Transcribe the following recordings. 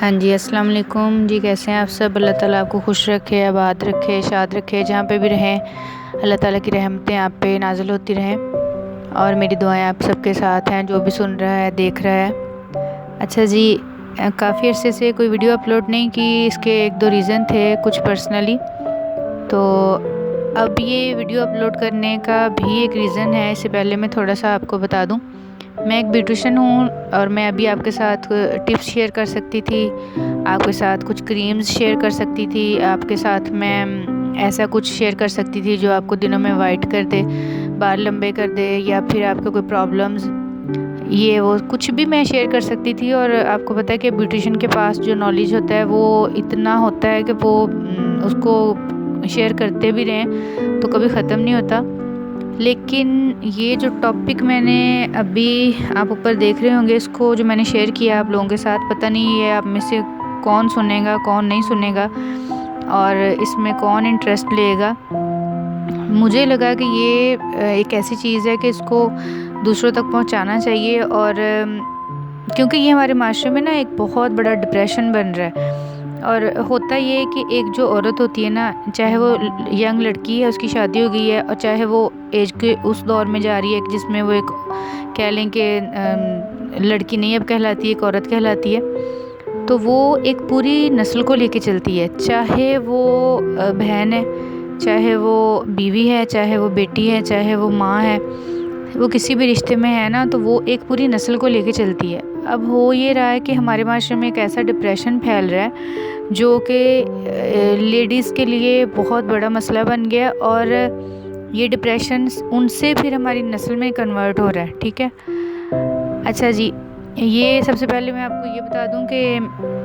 हाँ जी, अस्सलाम वालेकुम जी। कैसे हैं आप सब? अल्लाह ताला आपको खुश रखे, आबाद रखे, शाद रखे। जहाँ पे भी रहें अल्लाह ताला की रहमतें आप पे नाज़िल होती रहें। और मेरी दुआएं आप सबके साथ हैं, जो भी सुन रहा है, देख रहा है। अच्छा जी, काफ़ी अरसे से कोई वीडियो अपलोड नहीं की। इसके एक दो रीज़न थे, कुछ पर्सनली। तो अब ये वीडियो अपलोड करने का भी एक रीज़न है। इससे पहले मैं थोड़ा सा आपको बता दूँ, मैं एक ब्यूटिशियन हूँ और मैं अभी आपके साथ टिप्स शेयर कर सकती थी, आपके साथ कुछ क्रीम्स शेयर कर सकती थी, आपके साथ मैं ऐसा कुछ शेयर कर सकती थी जो आपको दिनों में वाइट कर दे, बाल लंबे कर दे, या फिर आपका कोई प्रॉब्लम्स ये वो कुछ भी मैं शेयर कर सकती थी। और आपको पता है कि ब्यूटिशियन के पास जो नॉलेज होता है वो इतना होता है कि वो उसको शेयर करते भी रहें तो कभी ख़त्म नहीं होता। लेकिन ये जो टॉपिक मैंने अभी आप ऊपर देख रहे होंगे, इसको जो मैंने शेयर किया आप लोगों के साथ, पता नहीं ये आप में से कौन सुनेगा कौन नहीं सुनेगा और इसमें कौन इंटरेस्ट लेगा। मुझे लगा कि ये एक ऐसी चीज़ है कि इसको दूसरों तक पहुंचाना चाहिए। और क्योंकि ये हमारे माशरे में ना एक बहुत बड़ा डिप्रेशन बन रहा है। और होता ये है कि एक जो औरत होती है ना, चाहे वो यंग लड़की है, उसकी शादी हो गई है, और चाहे वो एज के उस दौर में जा रही है जिसमें वो एक कह लें कि लड़की नहीं अब कहलाती है, एक औरत कहलाती है। तो वो एक पूरी नस्ल को लेके चलती है, चाहे वो बहन है, चाहे वो बीवी है, चाहे वो बेटी है, चाहे वो माँ है, वो किसी भी रिश्ते में है ना, तो वो एक पूरी नस्ल को लेके चलती है। अब हो ये रहा है कि हमारे माशरे में एक ऐसा डिप्रेशन फैल रहा है जो कि लेडीज़ के लिए बहुत बड़ा मसला बन गया, और ये डिप्रेशन उनसे फिर हमारी नस्ल में कन्वर्ट हो रहा है। ठीक है। अच्छा जी, ये सबसे पहले मैं आपको ये बता दूं कि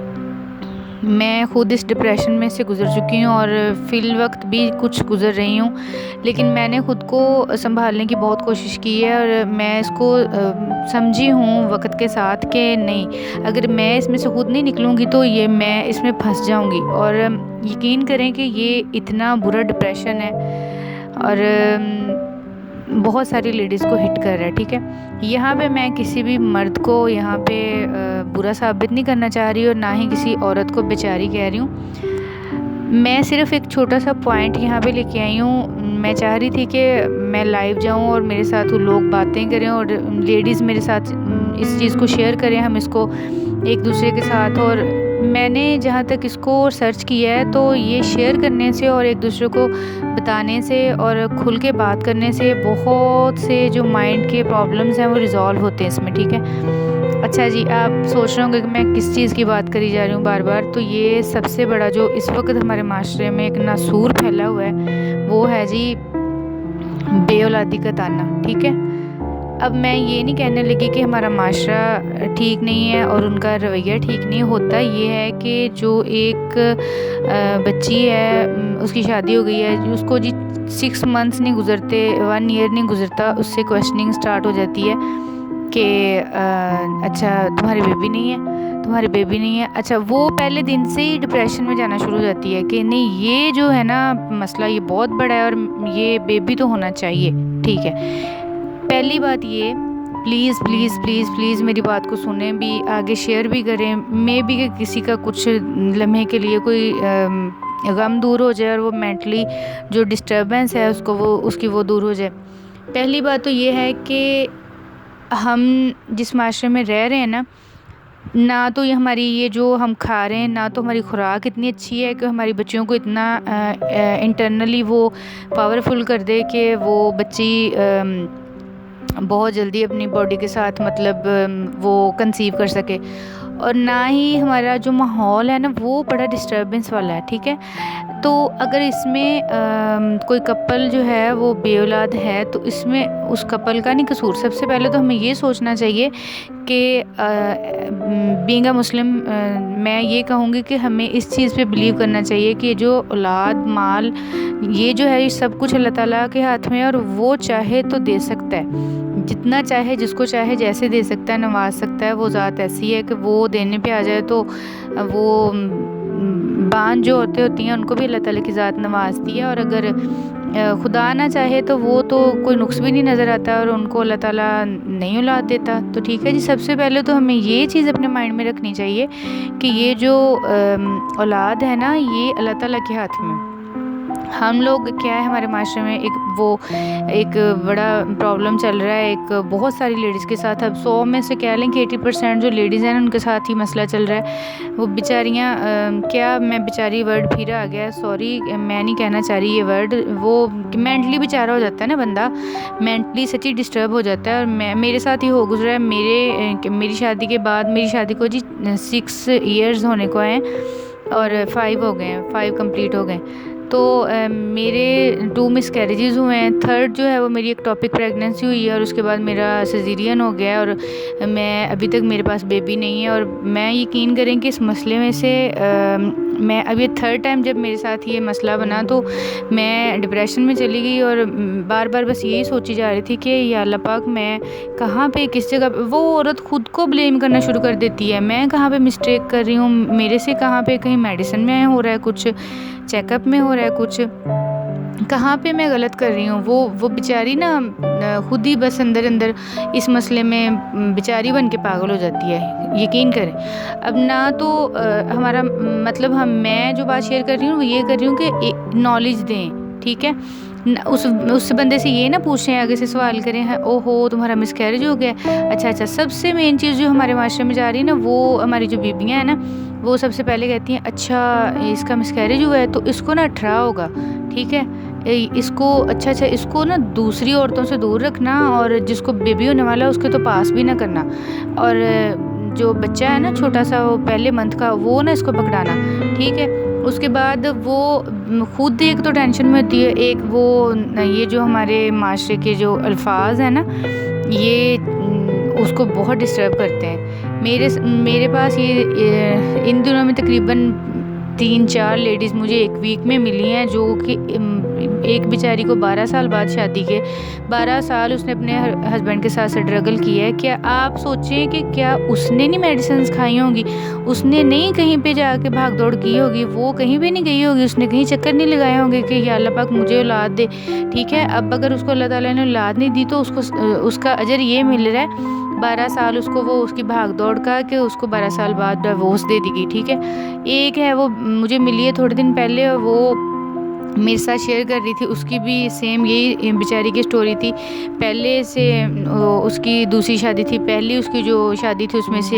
मैं खुद इस डिप्रेशन में से गुज़र चुकी हूँ और फ़िल वक्त भी कुछ गुज़र रही हूँ। लेकिन मैंने ख़ुद को संभालने की बहुत कोशिश की है, और मैं इसको समझी हूँ वक्त के साथ कि नहीं, अगर मैं इसमें से खुद नहीं निकलूँगी तो ये मैं इसमें फंस जाऊँगी। और यकीन करें कि ये इतना बुरा डिप्रेशन है और बहुत सारी लेडीज़ को हिट कर रहा है। ठीक है। यहाँ पे मैं किसी भी मर्द को यहाँ पे बुरा साबित नहीं करना चाह रही, और ना ही किसी औरत को बेचारी कह रही हूँ। मैं सिर्फ एक छोटा सा पॉइंट यहाँ पे लेके आई हूँ। मैं चाह रही थी कि मैं लाइव जाऊँ और मेरे साथ वो लोग बातें करें और लेडीज़ मेरे साथ इस चीज़ को शेयर करें, हम इसको एक दूसरे के साथ। और मैंने जहाँ तक इसको सर्च किया है तो ये शेयर करने से और एक दूसरे को बताने से और खुल के बात करने से बहुत से जो माइंड के प्रॉब्लम्स हैं वो रिज़ॉल्व होते हैं इसमें। ठीक है। अच्छा जी, आप सोच रहे होंगे कि मैं किस चीज़ की बात करी जा रही हूँ बार बार। तो ये सबसे बड़ा जो इस वक्त हमारे माशरे में एक नासूर फैला हुआ है वो है जी बेऔलादी का ताना। ठीक है। अब मैं ये नहीं कहने लगी कि हमारा माशरा ठीक नहीं है और उनका रवैया ठीक नहीं होता। ये है कि जो एक बच्ची है, उसकी शादी हो गई है, उसको जी 6 मंथ्स नहीं गुजरते, 1 ईयर नहीं गुजरता, उससे क्वेश्चनिंग स्टार्ट हो जाती है कि अच्छा तुम्हारी बेबी नहीं है, तुम्हारी बेबी नहीं है। अच्छा, वो पहले दिन से ही डिप्रेशन में जाना शुरू हो जाती है कि नहीं, ये जो है ना मसला, ये बहुत बड़ा है और ये बेबी तो होना चाहिए। ठीक है। पहली बात ये, प्लीज़ प्लीज़ प्लीज़ प्लीज़ मेरी बात को सुने भी, आगे शेयर भी करें। मे बी कि किसी का कुछ लम्हे के लिए कोई गम दूर हो जाए और वो मेंटली जो डिस्टर्बेंस है उसकी वो दूर हो जाए। पहली बात तो ये है कि हम जिस माशरे में रह रहे हैं ना तो ये हमारी ये जो हम खा रहे हैं, ना तो हमारी खुराक इतनी अच्छी है कि हमारी बच्चियों को इतना इंटरनली वो पावरफुल कर दे कि वो बच्ची बहुत जल्दी अपनी बॉडी के साथ मतलब वो कंसीव कर सके। और ना ही हमारा जो माहौल है ना वो बड़ा डिस्टर्बेंस वाला है। ठीक है। तो अगर इसमें कोई कपल जो है वो बेऔलाद है तो इसमें उस कपल का नहीं कसूर। सबसे पहले तो हमें ये सोचना चाहिए कि बीइंग अ मुस्लिम मैं ये कहूँगी कि हमें इस चीज़ पे बिलीव करना चाहिए कि जो औलाद माल ये जो है ये सब कुछ अल्लाह ताला के हाथ में है, और वो चाहे तो दे सकता है, जितना चाहे जिसको चाहे जैसे दे सकता है, नवाज सकता है। वो ज़ात ऐसी है कि वो देने पे आ जाए तो वो बांझ जो होती हैं उनको भी अल्लाह ताला की ज़ात नवाजती है। और अगर खुदा ना चाहे तो वो तो कोई नुक्स भी नहीं नज़र आता और उनको अल्लाह ताला नहीं औलाद देता। तो ठीक है जी, सबसे पहले तो हमें ये चीज़ अपने माइंड में रखनी चाहिए कि ये जो औलाद है ना, ये अल्लाह ताला के हाथ में। हम लोग क्या है, हमारे माशरे में एक बड़ा प्रॉब्लम चल रहा है, एक बहुत सारी लेडीज़ के साथ। अब 100 में से कह लें कि 80% जो लेडीज़ हैं उनके साथ ही मसला चल रहा है। वो बेचारियाँ क्या, मैं बेचारी वर्ड फिर आ गया, सॉरी मैं नहीं कहना चाह रही ये वर्ड। वो मेंटली बेचारा हो जाता है ना बंदा, मेंटली सच्ची डिस्टर्ब हो जाता है। और मेरे साथ ही हो गुजरा है। मेरी शादी के बाद, मेरी शादी को जी 6 ईयर्स होने को हैं और 5 हो गए हैं, 5 कंप्लीट हो गए। तो मेरे 2 मिसकैरेजेस हुए हैं। थर्ड जो है वो मेरी एक टॉपिक प्रेगनेंसी हुई है और उसके बाद मेरा सिजेरियन हो गया है और मैं अभी तक मेरे पास बेबी नहीं है। और मैं यकीन करें कि इस मसले में से मैं अभी थर्ड टाइम जब मेरे साथ ये मसला बना तो मैं डिप्रेशन में चली गई और बार बार बस यही सोची जा रही थी कि या अल्लाह पाक, मैं कहाँ पे, किस जगह। वो औरत खुद को ब्लेम करना शुरू कर देती है, मैं कहाँ पे मिस्टेक कर रही हूँ, मेरे से कहाँ पे, कहीं मेडिसिन में हो रहा है कुछ, चेकअप में हो रहा है कुछ, कहाँ पे मैं गलत कर रही हूँ। वो बेचारी ना खुद ही बस अंदर अंदर इस मसले में बेचारी बन के पागल हो जाती है, यकीन करें। अब ना तो हमारा मतलब मैं जो बात शेयर कर रही हूँ वो ये कर रही हूँ कि नॉलेज दें, ठीक है। उस बंदे से ये ना पूछें, आगे से सवाल करें, है ओहो तुम्हारा मिसकैरेज हो गया, अच्छा। सबसे मेन चीज़ जो हमारे माशरे में जा रही है ना, वो हमारी जो बीबियाँ हैं ना, वो सबसे पहले कहती हैं अच्छा इसका मिसकैरेज हुआ है तो इसको ना अठरा होगा, ठीक है, इसको अच्छा इसको ना दूसरी औरतों से दूर रखना और जिसको बेबी होने वाला है उसके तो पास भी ना करना। और जो बच्चा है ना छोटा सा, वो पहले मंथ का, वो ना इसको पकड़ाना, ठीक है। उसके बाद वो खुद एक तो टेंशन में होती है, एक वो ये जो हमारे माशरे के जो अल्फाज हैं ना, ये उसको बहुत डिस्टर्ब करते हैं। मेरे पास ये इन दिनों में तकरीबन 3-4 लेडीज़ मुझे एक वीक में मिली हैं जो कि एक बेचारी को 12 साल बाद शादी के 12 साल उसने अपने हस्बैंड के साथ स्ट्रगल किया है। क्या आप सोचें कि क्या उसने नहीं मेडिसिन खाई होंगी, उसने नहीं कहीं पे जाके भाग दौड़ की होगी, वो कहीं भी नहीं गई होगी, उसने कहीं चक्कर नहीं लगाए होंगे कि या अल्लाह पाक मुझे औलाद दे, ठीक है। अब अगर उसको अल्लाह ताला ने औलाद नहीं दी तो उसका अजर ये मिल रहा है 12 साल उसको, वो उसकी भाग दौड़ का कि उसको 12 साल बाद डिवोर्स दे दी गई, ठीक है। एक है वो मुझे मिली है थोड़े दिन पहले और वो मेरे साथ शेयर कर रही थी, उसकी भी सेम यही बेचारी की स्टोरी थी। पहले से उसकी दूसरी शादी थी, पहली उसकी जो शादी थी उसमें से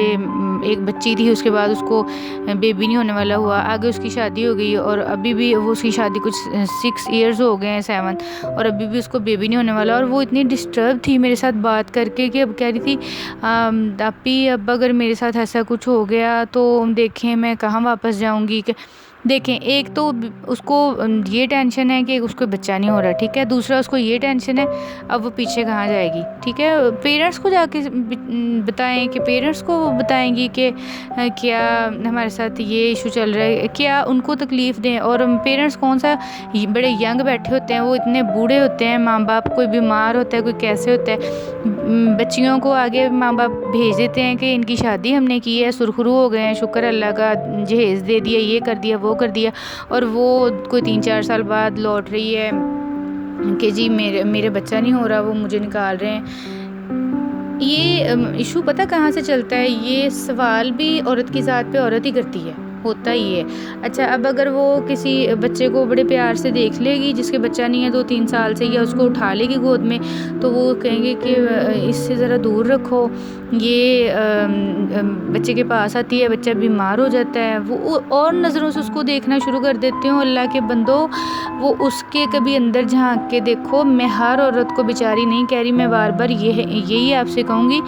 एक बच्ची थी, उसके बाद उसको बेबी नहीं होने वाला हुआ, आगे उसकी शादी हो गई और अभी भी वो उसकी शादी कुछ 6 ईयर्स हो गए हैं, 7, और अभी भी उसको बेबी नहीं होने वाला। और वो इतनी डिस्टर्ब थी मेरे साथ बात करके कि अब कह रही थी आपी अब अगर मेरे साथ ऐसा कुछ हो गया तो देखें मैं कहाँ वापस जाऊँगी। देखें, एक तो उसको ये टेंशन है कि उसको बच्चा नहीं हो रहा, ठीक है। दूसरा उसको ये टेंशन है अब वो पीछे कहाँ जाएगी, ठीक है। पेरेंट्स को जाके बताएं कि पेरेंट्स को बताएंगी कि क्या हमारे साथ ये इशू चल रहा है, क्या उनको तकलीफ़ दें। और पेरेंट्स कौन सा बड़े यंग बैठे होते हैं, वो इतने बूढ़े होते हैं, माँ बाप कोई बीमार होता है, कोई कैसे होता है, बच्चियों को आगे माँ बाप भेज देते हैं कि इनकी शादी हमने की है, सुरखरू हो गए हैं, शुक्र अल्लाह का, जहेज़ दे दिया, ये कर दिया वो कर दिया, और वो कोई 3-4 साल बाद लौट रही है कि जी मेरे बच्चा नहीं हो रहा, वो मुझे निकाल रहे हैं। ये इशू पता कहाँ से चलता है, ये सवाल भी औरत की ज़ात पे औरत ही करती है, होता ही है। अच्छा, अब अगर वो किसी बच्चे को बड़े प्यार से देख लेगी जिसके बच्चा नहीं है 2-3 साल से, या उसको उठा लेगी गोद में, तो वो कहेंगे कि इससे ज़रा दूर रखो, ये बच्चे के पास आती है, बच्चा बीमार हो जाता है। वो और नज़रों से उसको देखना शुरू कर देते हो। अल्लाह के बंदो, वो उसके कभी अंदर झांक के देखो। मैं हर औरत को बेचारी नहीं कह रही, मैं बार बार यही आपसे कहूँगी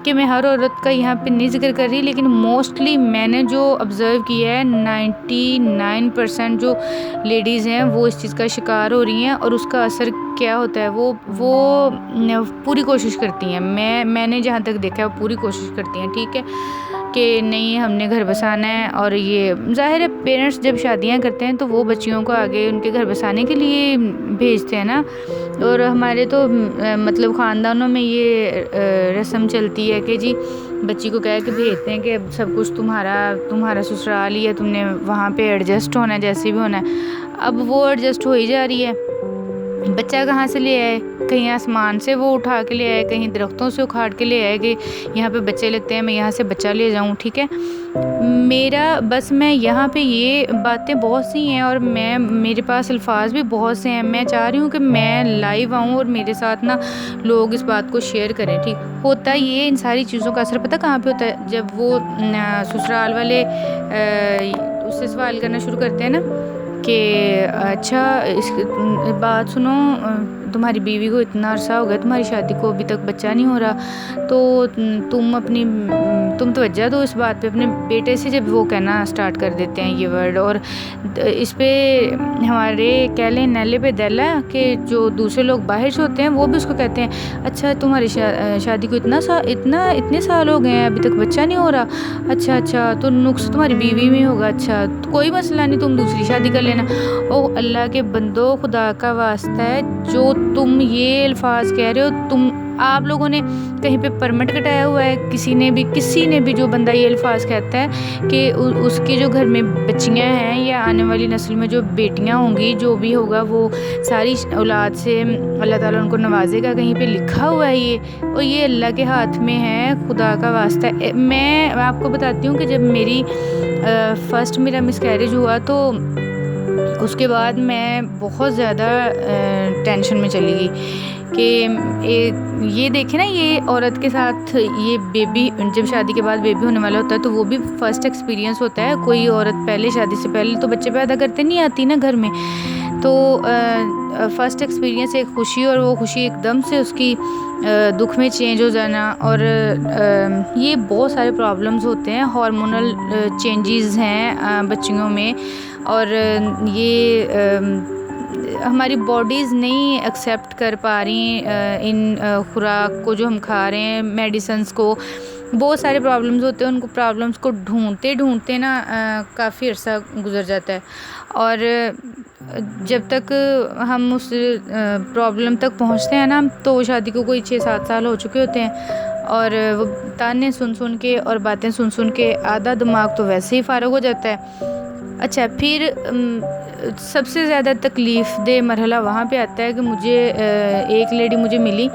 कि मैं हर औरत का यहाँ पे नहीं जिक्र कर रही, लेकिन मोस्टली मैंने जो ऑब्ज़र्व किया है 99% जो लेडीज़ हैं वो इस चीज़ का शिकार हो रही हैं। और उसका असर क्या होता है, वो पूरी कोशिश करती हैं, मैंने जहाँ तक देखा है वो पूरी कोशिश करती हैं, ठीक है, कि नहीं हमने घर बसाना है। और ये ज़ाहिर है पेरेंट्स जब शादियाँ करते हैं तो वो बच्चियों को आगे उनके घर बसाने के लिए भेजते हैं ना। और हमारे तो मतलब ख़ानदानों में ये रस्म चलती है कि जी बच्ची को कह के भेजते हैं कि अब सब कुछ तुम्हारा ससुराल ही है, तुमने वहाँ पे एडजस्ट होना है, जैसे भी होना है। अब वो एडजस्ट हो ही जा रही है, बच्चा कहाँ से ले आए, कहीं आसमान से वो उठा के ले आए, कहीं दरख्तों से उखाड़ के ले आए कि यहाँ पे बच्चे लगते हैं, मैं यहाँ से बच्चा ले जाऊँ। ठीक है, मेरा बस मैं यहाँ पे ये बातें बहुत सी हैं और मेरे पास अल्फाज भी बहुत से हैं। मैं चाह रही हूँ कि मैं लाइव आऊँ और मेरे साथ ना लोग इस बात को शेयर करें। ठीक होता ये इन सारी चीज़ों का असर पता कहाँ पे होता है, जब वो ससुराल वाले उससे सवाल करना शुरू करते हैं ना कि अच्छा इस बात सुनो, तुम्हारी बीवी को इतना अरसा हो गया तुम्हारी शादी को, अभी तक बच्चा नहीं हो रहा, तो तुम तवज्जो दो इस बात पे अपने बेटे से। जब वो कहना स्टार्ट कर देते हैं ये वर्ड, और इस पे हमारे कह लें नैले पे दैला कि जो दूसरे लोग बाहर से होते हैं वो भी उसको कहते हैं, अच्छा तुम्हारी शादी को इतने साल हो गए हैं अभी तक बच्चा नहीं हो रहा, अच्छा तो नुक्स तुम्हारी बीवी में होगा, अच्छा तो कोई मसला नहीं, तुम दूसरी शादी कर लेना। ओ अल्लाह के बंदो, खुदा का वास्ता है, जो तुम ये अल्फाज कह रहे हो, आप लोगों ने कहीं पे परमिट कटाया हुआ है? किसी ने भी जो बंदा ये अल्फाज कहता है कि उसके जो घर में बच्चियां हैं या आने वाली नस्ल में जो बेटियां होंगी, जो भी होगा वो सारी औलाद से अल्लाह ताला उनको नवाजेगा, कहीं पे लिखा हुआ है ये? और ये अल्लाह के हाथ में है, खुदा का वास्ता है। मैं आपको बताती हूँ कि जब मेरी फर्स्ट मेरा मिसकैरेज हुआ तो उसके बाद मैं बहुत ज़्यादा टेंशन में चली गई कि ये देखे ना, ये औरत के साथ ये बेबी, जब शादी के बाद बेबी होने वाला होता है तो वो भी फर्स्ट एक्सपीरियंस होता है। कोई औरत पहले शादी से पहले तो बच्चे पैदा करते नहीं आती ना घर में, तो फर्स्ट एक्सपीरियंस एक खुशी, और वो खुशी एकदम से उसकी दुख में चेंज हो जाना। और ये बहुत सारे प्रॉब्लम्स होते हैं, हार्मोनल चेंजेस हैं बच्चियों में, और ये हमारी बॉडीज़ नहीं एक्सेप्ट कर पा रही इन खुराक को जो हम खा रहे हैं, मेडिसिन्स को। बहुत सारे प्रॉब्लम्स होते हैं, उनको प्रॉब्लम्स को ढूंढते ना काफ़ी अर्सा गुजर जाता है, और जब तक हम उस प्रॉब्लम तक पहुंचते हैं ना, तो शादी को कोई 6-7 साल हो चुके होते हैं, और वो ताने सुन के और बातें सुन के आधा दिमाग तो वैसे ही फ़ारग हो जाता है। अच्छा, फिर सबसे ज़्यादा तकलीफ़ दे मरहला वहाँ पे आता है कि मुझे एक लेडी मुझे मिली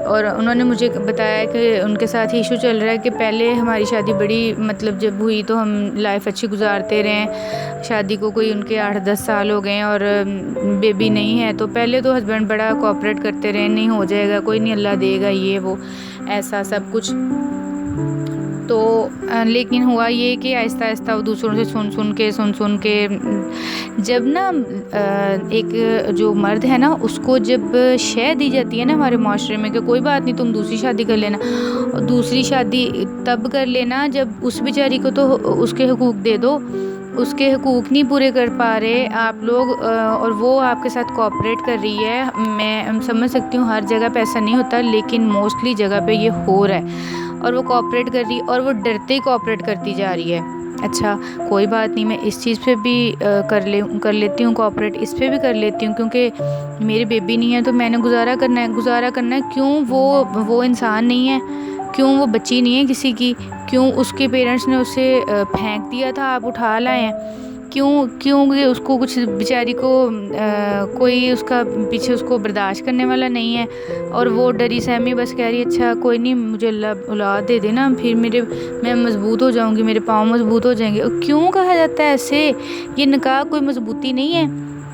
और उन्होंने मुझे बताया कि उनके साथ इशू चल रहा है कि पहले हमारी शादी बड़ी, मतलब जब हुई तो हम लाइफ अच्छी गुजारते रहे, शादी को कोई उनके 8-10 साल हो गए और बेबी नहीं है, तो पहले तो हस्बैंड बड़ा कोऑपरेट करते रहे, नहीं हो जाएगा, कोई नहीं, अल्लाह देगा, ये वो ऐसा सब कुछ। तो लेकिन हुआ ये कि आहिस्ता आहिस्ता वो दूसरों से सुन के जब ना एक जो मर्द है ना, उसको जब शय दी जाती है ना हमारे माशरे में कि कोई बात नहीं, तुम दूसरी शादी कर लेना, और दूसरी शादी तब कर लेना जब उस बेचारी को तो उसके हुकूक दे दो, उसके हुकूक नहीं पूरे कर पा रहे आप लोग, और वो आपके साथ कोऑपरेट कर रही है। मैं समझ सकती हूँ हर जगह पे ऐसा नहीं होता, लेकिन मोस्टली जगह पे ये हो रहा है, और वो कोऑपरेट कर रही है, और वो डरते ही कोऑपरेट करती जा रही है। अच्छा कोई बात नहीं, मैं इस चीज़ पे भी कर लेती हूँ कोऑपरेट, इस पे भी कर लेती हूँ, क्योंकि मेरी बेबी नहीं है तो मैंने गुजारा करना है। क्यों वो इंसान नहीं है? क्यों वो बच्ची नहीं है किसी की? क्यों उसके पेरेंट्स ने उसे फेंक दिया था, आप उठा लाए हैं? क्यों उसको कुछ बेचारी को कोई उसका पीछे उसको बर्दाश्त करने वाला नहीं है, और वो डरी सहमी बस कह रही है अच्छा कोई नहीं, मुझे अल्लाह औलाद दे देना, फिर मैं मजबूत हो जाऊंगी, मेरे पाँव मजबूत हो जाएंगे। और क्यों कहा जाता है ऐसे? ये निकाह कोई मजबूती नहीं है,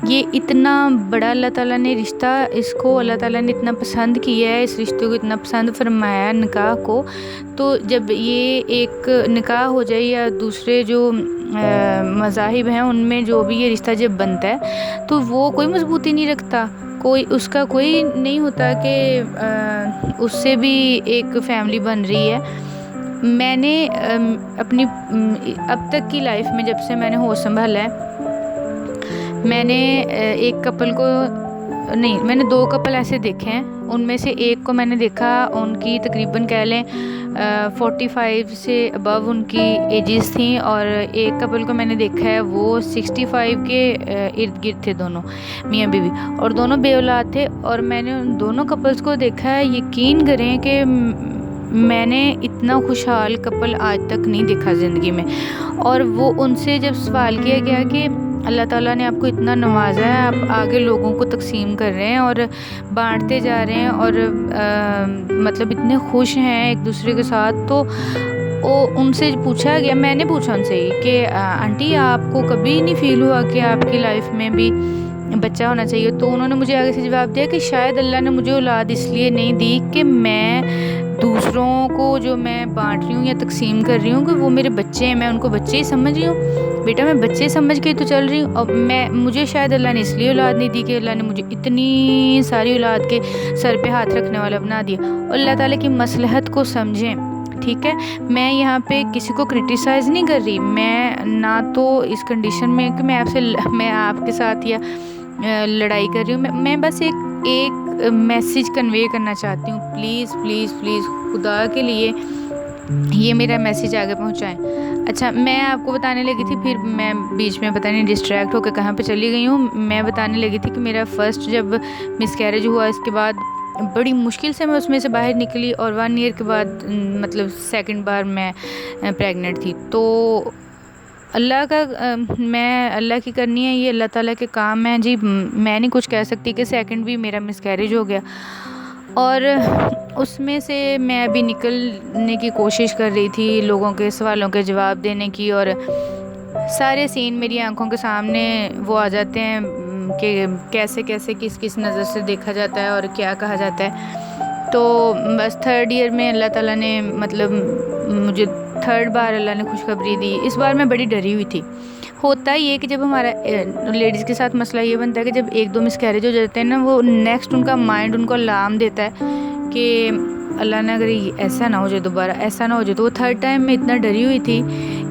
ये इतना बड़ा अल्लाह ताला ने रिश्ता, इसको अल्लाह ताला ने इतना पसंद किया है, इस रिश्ते को इतना पसंद फरमाया निकाह को। तो जब ये एक निकाह हो जाए या दूसरे जो मज़ाहिब हैं उनमें जो भी ये रिश्ता जब बनता है तो वो कोई मजबूती नहीं रखता, उसका कोई नहीं होता कि उससे भी एक फैमिली बन रही है। मैंने अपनी अब तक की लाइफ में जब से मैंने होश संभाला है, मैंने एक कपल को नहीं, मैंने 2 कपल ऐसे देखे हैं, उनमें से एक को मैंने देखा, उनकी तकरीबन कह लें 45 से अबव उनकी एजेस थी, और एक कपल को मैंने देखा है वो 65 के इर्द गिर्द थे, दोनों मियाँ बीवी, और दोनों बे औलाद थे। और मैंने उन दोनों कपल्स को देखा है, यकीन करें कि मैंने इतना खुशहाल कपल आज तक नहीं देखा ज़िंदगी में। और वो उनसे जब सवाल किया गया कि अल्लाह ताला ने आपको इतना नवाजा है, आप आगे लोगों को तकसीम कर रहे हैं और बांटते जा रहे हैं और मतलब इतने खुश हैं एक दूसरे के साथ। तो वो उनसे पूछा गया, मैंने पूछा उनसे कि आंटी आपको कभी नहीं फील हुआ कि आपकी लाइफ में भी बच्चा होना चाहिए? तो उन्होंने मुझे आगे से जवाब दिया कि शायद अल्लाह ने मुझे औलाद इसलिए नहीं दी कि मैं दूसरों को जो मैं बांट रही हूँ या तकसीम कर रही हूँ कि वो मेरे बच्चे हैं, मैं उनको बच्चे ही समझ रही हूँ। बेटा मैं बच्चे समझ के तो चल रही हूँ। और मुझे शायद अल्लाह ने इसलिए औलाद नहीं दी कि अल्लाह ने मुझे इतनी सारी औलाद के सर पे हाथ रखने वाला बना दिया। और अल्लाह ताला की मसलहत को समझें, ठीक है। मैं यहाँ पे किसी को क्रिटिसाइज़ नहीं कर रही, मैं ना तो इस कंडीशन में कि मैं आपके साथ या लड़ाई कर रही हूँ। मैं बस एक मैसेज कन्वे करना चाहती हूँ। प्लीज़ प्लीज़ प्लीज़ खुदा के लिए ये मेरा मैसेज आगे पहुँचाएं। अच्छा, मैं आपको बताने लगी थी, फिर मैं बीच में पता नहीं डिस्ट्रैक्ट होकर कहाँ पे चली गई हूँ। मैं बताने लगी थी कि मेरा फर्स्ट जब मिसकैरेज हुआ, इसके बाद बड़ी मुश्किल से मैं उसमें से बाहर निकली और 1 ईयर के बाद मतलब सेकंड बार मैं प्रेग्नेंट थी। तो अल्लाह का मैं अल्लाह की करनी है, ये अल्लाह ताला के काम है जी। मैं नहीं कुछ कह सकती कि सेकंड भी मेरा मिसकैरेज हो गया और उसमें से मैं अभी निकलने की कोशिश कर रही थी, लोगों के सवालों के जवाब देने की, और सारे सीन मेरी आंखों के सामने वो आ जाते हैं कि कैसे कैसे किस किस नज़र से देखा जाता है और क्या कहा जाता है। तो बस 3rd ईयर में अल्लाह ताला ने मतलब मुझे 3rd बार अल्लाह ने खुशखबरी दी। इस बार मैं बड़ी डरी हुई थी। होता ही है कि जब हमारा लेडीज़ के साथ मसला ये बनता है कि जब 1-2 मिसकैरेज हो जाते हैं ना, वो नेक्स्ट उनका माइंड उनको अलार्म देता है कि अल्लाह ने अगर ऐसा ना हो जाए, दोबारा ऐसा ना हो जाए। तो वो 3rd टाइम में इतना डरी हुई थी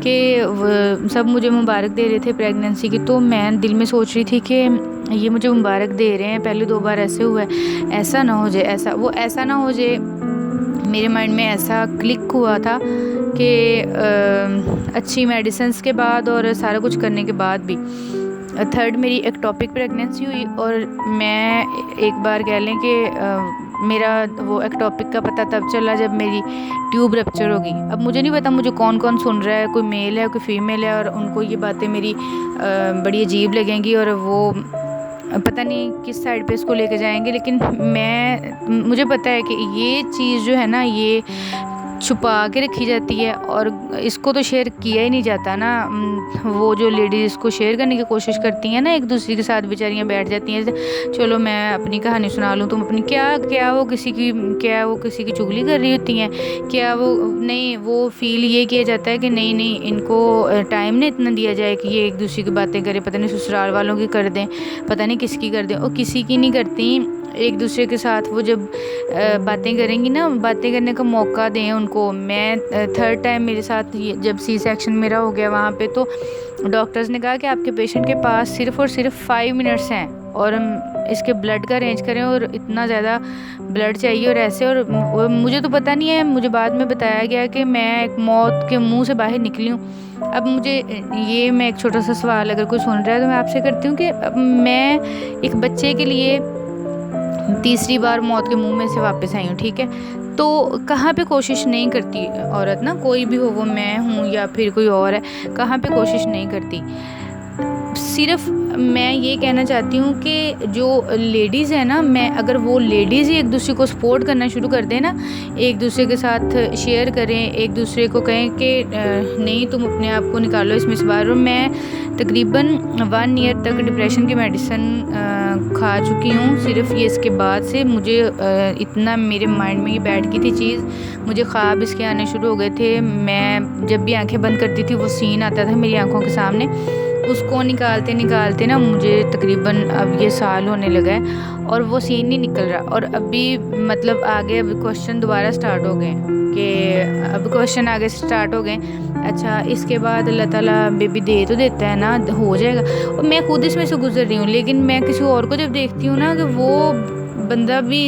कि सब मुझे मुबारक दे रहे थे प्रेगनेंसी की, तो मैं दिल में सोच रही थी कि ये मुझे मुबारक दे रहे हैं, पहले 2 बार ऐसे हुआ है, ऐसा ना हो जाए, ऐसा ना हो जाए। मेरे माइंड में ऐसा क्लिक हुआ था कि अच्छी मेडिसिन्स के बाद और सारा कुछ करने के बाद भी 3rd मेरी एक्टोपिक प्रेगनेंसी हुई। और मैं एक बार कह लें कि मेरा वो एक्टोपिक का पता तब चला जब मेरी ट्यूब रप्चर होगी। अब मुझे नहीं पता मुझे कौन कौन सुन रहा है, कोई मेल है कोई फीमेल है, और उनको ये बातें मेरी बड़ी अजीब लगेंगी और वो पता नहीं किस साइड पे इसको लेके जाएंगे। लेकिन मुझे पता है कि ये चीज़ जो है ना, ये छुपा के रखी जाती है और इसको तो शेयर किया ही नहीं जाता ना। वो जो लेडीज़ इसको शेयर करने की कोशिश करती हैं ना, एक दूसरे के साथ बेचारियाँ बैठ जाती हैं, चलो मैं अपनी कहानी सुना लूँ, तुम अपनी। क्या वो किसी की चुगली कर रही होती हैं? क्या वो नहीं, वो फील ये किया जाता है कि नहीं इनको टाइम ना इतना दिया जाए कि ये एक दूसरे की बातें करें, पता नहीं ससुराल वालों की कर दें, पता नहीं किसकी कर दें। और किसी की नहीं करती, एक दूसरे के साथ वो जब बातें करेंगी ना, बातें करने का मौका दें उनको। मैं 3rd टाइम मेरे साथ जब सी सेक्शन मेरा हो गया वहाँ पे, तो डॉक्टर्स ने कहा कि आपके पेशेंट के पास सिर्फ़ और सिर्फ 5 मिनट्स हैं और हम इसके ब्लड का अरेंज करें और इतना ज़्यादा ब्लड चाहिए और ऐसे। और मुझे तो पता नहीं है, मुझे बाद में बताया गया कि मैं एक मौत के मुँह से बाहर निकली हूँ। अब मैं एक छोटा सा सवाल अगर कोई सुन रहा है तो मैं आपसे करती हूँ कि अब मैं एक बच्चे के लिए 3री बार मौत के मुंह में से वापस आई हूँ, ठीक है। तो कहाँ पे कोशिश नहीं करती औरत ना, कोई भी हो, वो मैं हूँ या फिर कोई और है, कहाँ पे कोशिश नहीं करती। सिर्फ मैं ये कहना चाहती हूँ कि जो लेडीज़ है ना, मैं अगर वो लेडीज़ ही एक दूसरे को सपोर्ट करना शुरू कर दें ना, एक दूसरे के साथ शेयर करें, एक दूसरे को कहें कि नहीं तुम अपने आप को निकालो इसमें से बाहर। मैं तकरीबन 1 ईयर तक डिप्रेशन की मेडिसिन खा चुकी हूँ। सिर्फ ये इसके बाद से मुझे इतना मेरे माइंड में ये बैठ गई थी चीज़, मुझे ख्वाब इसके आने शुरू हो गए थे। मैं जब भी आंखें बंद करती थी वो सीन आता था मेरी आंखों के सामने, उसको निकालते निकालते ना मुझे तकरीबन अब ये साल होने लगा है और वो सीन नहीं निकल रहा। और अभी मतलब आगे अब क्वेश्चन दोबारा स्टार्ट हो गए कि अब क्वेश्चन आगे स्टार्ट हो गए, अच्छा इसके बाद अल्लाह ताला बेबी दे तो देता है ना, हो जाएगा। और मैं खुद इसमें से गुजर रही हूँ, लेकिन मैं किसी और को जब देखती हूँ ना कि वो बंदा भी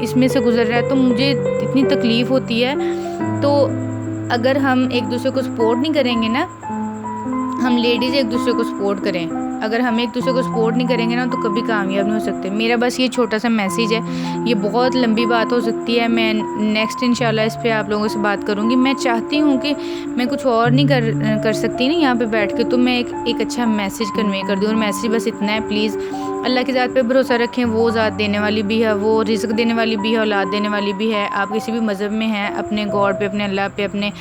इसमें से गुजर रहा है तो मुझे इतनी तकलीफ़ होती है। तो अगर हम एक दूसरे को सपोर्ट नहीं करेंगे ना, हम लेडीज़ एक दूसरे को सपोर्ट करें। अगर हम एक दूसरे को सपोर्ट नहीं करेंगे ना तो कभी कामयाब नहीं हो सकते। मेरा बस ये छोटा सा मैसेज है, ये बहुत लंबी बात हो सकती है, मैं नेक्स्ट इंशाल्लाह इस पे आप लोगों से बात करूँगी। मैं चाहती हूँ कि मैं कुछ और नहीं कर सकती ना यहाँ पे बैठ के, तो मैं एक अच्छा मैसेज कन्वे कर दूँ। और मैसेज बस इतना है, प्लीज़ अल्लाह की ज़ात पे भरोसा रखें, वो ज़ात देने वाली भी है, वो रिज़्क देने वाली भी है, औलाद देने वाली भी है। आप किसी भी मज़हब में हैं, अपने गॉड पे, अपने अल्लाह पे, अपने